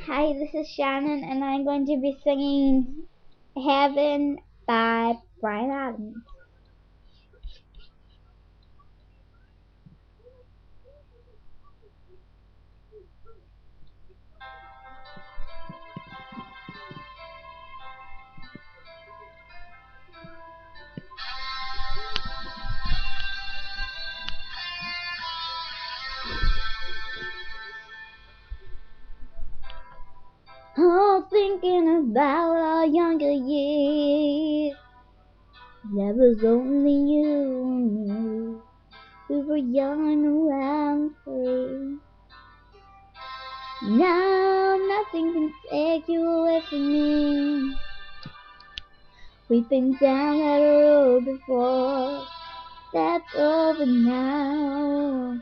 Hi, this is Shannon, and I'm going to be singing Heaven by Bryan Adams. Oh, thinking about our younger years, there was only you and me. We were young and free. Now nothing can take you away from me. We've been down that road before. That's over now.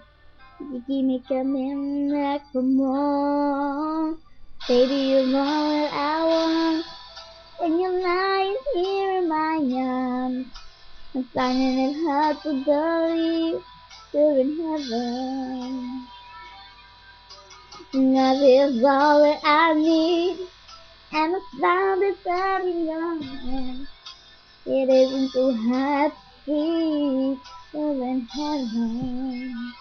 You keep me coming back for more. Baby, you're all that I want. When you're lying here in my arms, I'm finding it hard to believe you're in heaven. Love is all that I need, and I found it out in your hand. It isn't too hard to see you're in heaven.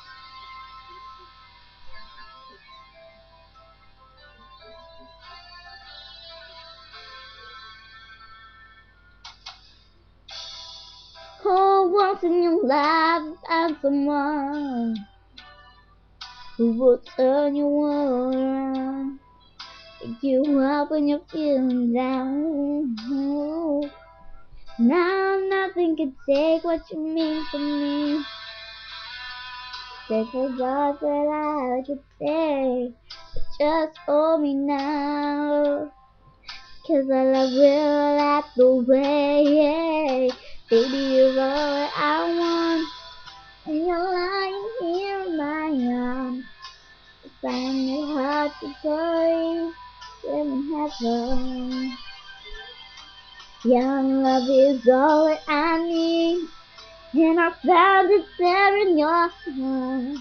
Oh, once in your life, find someone who will turn your world around, pick you up when you're feeling down. Now nothing can take what you mean to me. They forgot that I could say, but just hold me now. 'Cause I love real life the way, baby, you're all I want. And you're lying here in my arms. I find it hard to believe you're in heaven. Young love is all that I need, and I found it there in your heart.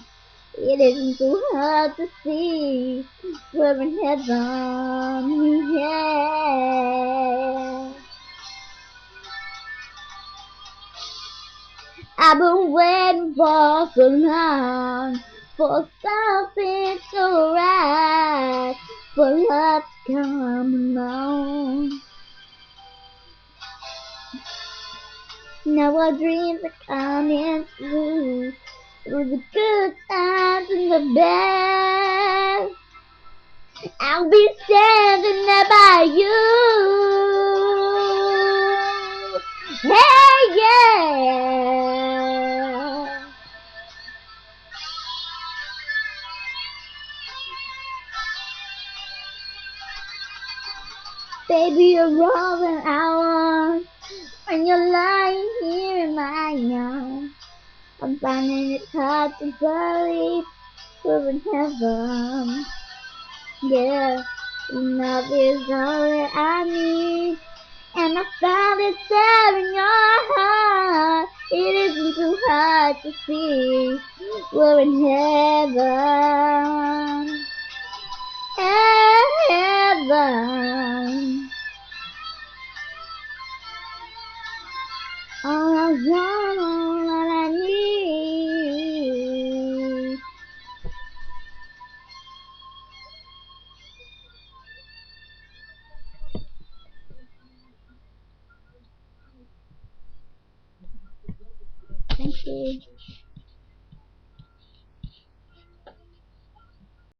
It isn't too hard to see we're in heaven. Yeah. I've been waiting for so long for something so right, for love to come along. Now our dreams are coming through the good times and the bad. I'll be standing there by you. Hey, yeah. Baby, you're all that I want. When you're lying here in my arms, I'm finding it hard to believe we're in heaven. Yeah, love is all that I need, and I found it there in your heart. It isn't too hard to see we're in heaven. Heaven. All I want, all that I need. Thank you.